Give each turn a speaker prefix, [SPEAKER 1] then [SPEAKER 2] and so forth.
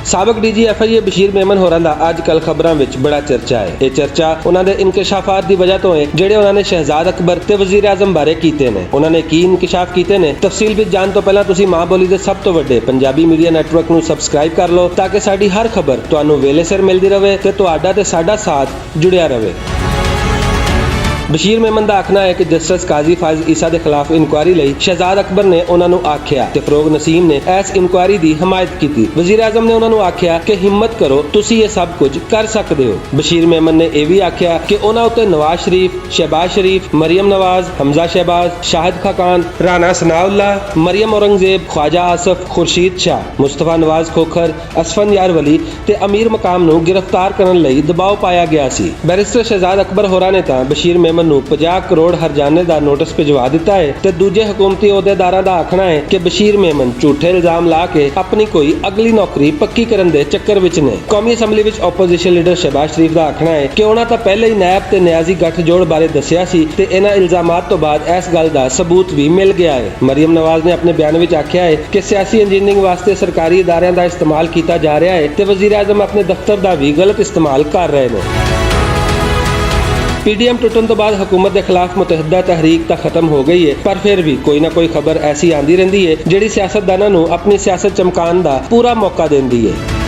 [SPEAKER 1] ਸਾਬਕ DGFI Bashir Memon ਹੋਰਾਂ ਦਾ ਅੱਜ ਕੱਲ ਖਬਰਾਂ ਵਿੱਚ ਬੜਾ ਚਰਚਾ ਹੈ। ਇਹ ਚਰਚਾ ਉਹਨਾਂ ਦੇ ਇਨਕਸ਼ਾਫਾਤ ਦੀ ਵਜ੍ਹਾ ਤੋਂ ਹੈ ਜਿਹੜੇ ਉਹਨਾਂ ਨੇ ਸ਼ਹਿਜ਼ਾਦ ਅਕਬਰ ਤੇ ਵਜ਼ੀਰ ਆਜ਼ਮ ਬਾਰੇ ਕੀਤੇ ਨੇ। ਉਹਨਾਂ ਨੇ ਕੀ ਇਨਕਸ਼ਾਫ ਕੀਤੇ ਨੇ, ਤਫਸੀਲ ਵਿੱਚ ਜਾਣ ਤੋਂ ਪਹਿਲਾਂ ਤੁਸੀਂ ਮਾਂ ਬੋਲੀ ਦੇ ਸਭ ਤੋਂ ਵੱਡੇ ਪੰਜਾਬੀ ਮੀਡੀਆ ਨੈਟਵਰਕ ਨੂੰ ਸਬਸਕ੍ਰਾਈਬ ਕਰ ਲਓ ਤਾਂ ਕਿ ਸਾਡੀ ਹਰ ਖਬਰ ਤੁਹਾਨੂੰ ਵੇਲੇ ਸਿਰ ਮਿਲਦੀ ਰਹੇ ਤੇ ਤੁਹਾਡਾ ਤੇ ਸਾਡਾ ਸਾਥ ਜੁੜਿਆ ਰਹੇ। ਬਸ਼ੀਰ ਮੇਮਨ ਦਾ ਆਖਣਾ ਹੈ ਕਿ ਜਸਟਿਸ ਕਾਜ਼ੀ ਫਾਇਜ਼ ਈਸਾ ਦੇ ਖਿਲਾਫ ਇਨਕੁਆਇਰੀ ਲਈ ਸ਼ਹਿਜ਼ਾਦ ਅਕਬਰ ਨੇ ਉਹਨਾਂ ਨੂੰ ਆਖਿਆ ਤੇ ਫਰੋਗ ਨਸੀਮ ਨੇ ਇਸ ਇਨਕੁਆਇਰੀ ਦੀ ਹਮਾਇਤ ਕੀਤੀ। ਵਜ਼ੀਰ ਆਜ਼ਮ ਨੇ ਉਹਨਾਂ ਨੂੰ ਆਖਿਆ ਕਿ ਹਿੰਮਤ ਕਰੋ, ਤੁਸੀਂ ਇਹ ਸਭ ਕੁਝ ਕਰ ਸਕਦੇ ਹੋ। ਬਸ਼ੀਰ ਮੇਮਨ ਨੇ ਇਹ ਵੀ ਆਖਿਆ ਕਿ ਉਹਨਾਂ ਉੱਤੇ ਨਵਾਜ਼ ਸ਼ਰੀਫ, ਸ਼ਹਿਬਾਜ਼ ਸ਼ਰੀਫ, ਮਰੀਮ ਨਵਾਜ਼, ਹਮਜ਼ਾ ਸ਼ਹਿਬਾਜ਼, ਸ਼ਾਹਿਦ ਖਾਕਾਨ, ਰਾਣਾ ਸਨਾਉल्ला, ਮਰੀਮ ਔਰੰਗਜ਼ੇਬ, ख्वाजा आसफ, खुर्शीद शाह, मुस्तफा नवाज खोखर, असफन यार वली ਤੇ ਅਮੀਰ ਮਕਾਮ ਨੂੰ ਗ੍ਰਿਫਤਾਰ ਕਰਨ ਲਈ ਦਬਾਅ ਪਾਇਆ ਗਿਆ ਸੀ। ਬੈਰਿਸਟਰ ਸ਼ਹਿਜ਼ਾਦ ਅਕਬਰ ਹੋਰਾਂ ਨੇ ਤਾਂ ਬਸ਼ੀਰ ਮੇਮਨ ਨੂੰ 50 ਕਰੋੜ ਹਰਜਾਨੇ ਦਾ ਨੋਟਿਸ ਭਿਜਵਾ ਦਿੱਤਾ ਹੈ ਤੇ ਦੂਜੇ ਹਕੂਮਤੀ ਅਹੁਦੇਦਾਰਾਂ ਦਾ ਆਖਣਾ ਹੈ ਕਿ ਬਸ਼ੀਰ ਮੇਮਨ ਝੂਠੇ ਇਲਜ਼ਾਮ ਲਾ ਕੇ ਆਪਣੀ ਕੋਈ ਅਗਲੀ ਨੌਕਰੀ ਪੱਕੀ ਕਰਨ ਦੇ ਚੱਕਰ ਵਿੱਚ ਨੇ। ਕੌਮੀ ਅਸੈਂਬਲੀ ਵਿੱਚ ਆਪੋਜੀਸ਼ਨ ਲੀਡਰ ਸ਼ਹਿਬਾਜ਼ ਸ਼ਰੀਫ ਦਾ ਆਖਣਾ ਹੈ ਕਿ ਉਹਨਾਂ ਤਾਂ ਪਹਿਲੇ ਹੀ ਨੈਬ ਤੇ ਨਿਆਜ਼ੀ ਗੱਠਜੋੜ ਬਾਰੇ ਦੱਸਿਆ ਸੀ ਤੇ ਇਹਨਾਂ ਇਲਜ਼ਾਮਾਤ ਤੋਂ ਬਾਅਦ ਇਸ ਗੱਲ ਦਾ ਸਬੂਤ ਵੀ ਮਿਲ ਗਿਆ ਹੈ। ਮਰੀਮ ਨਵਾਜ਼ ਨੇ ਆਪਣੇ ਬਿਆਨ ਵਿੱਚ ਆਖਿਆ ਹੈ ਕਿ ਸਿਆਸੀ ਇੰਜੀਨੀਅਰਿੰਗ ਵਾਸਤੇ ਸਰਕਾਰੀ ਇਦਾਰਿਆਂ ਦਾ ਇਸਤੇਮਾਲ ਕੀਤਾ ਜਾ ਰਿਹਾ ਹੈ ਤੇ ਵਜ਼ੀਰ ਆਜ਼ਮ ਆਪਣੇ ਦਫ਼ਤਰ ਦਾ ਵੀ ਗਲਤ ਇਸਤੇਮਾਲ ਕਰ ਰਹੇ ਨੇ। PDM ਟੁੱਟਣ ਤੋਂ ਬਾਅਦ ਹਕੂਮਤ ਦੇ ਖਿਲਾਫ ਮੁਤਹਿਦਾ ਤਹਿਰੀਕ ਤਾਂ ਖਤਮ ਹੋ ਗਈ ਹੈ, ਪਰ ਫਿਰ ਵੀ ਕੋਈ ਨਾ ਕੋਈ ਖਬਰ ਐਸੀ ਆਂਦੀ ਰਹਿੰਦੀ ਹੈ ਜਿਹੜੀ ਸਿਆਸਤਦਾਨਾਂ ਨੂੰ ਆਪਣੀ ਸਿਆਸਤ ਚਮਕਾਉਣ ਦਾ ਪੂਰਾ ਮੌਕਾ ਦਿੰਦੀ ਹੈ।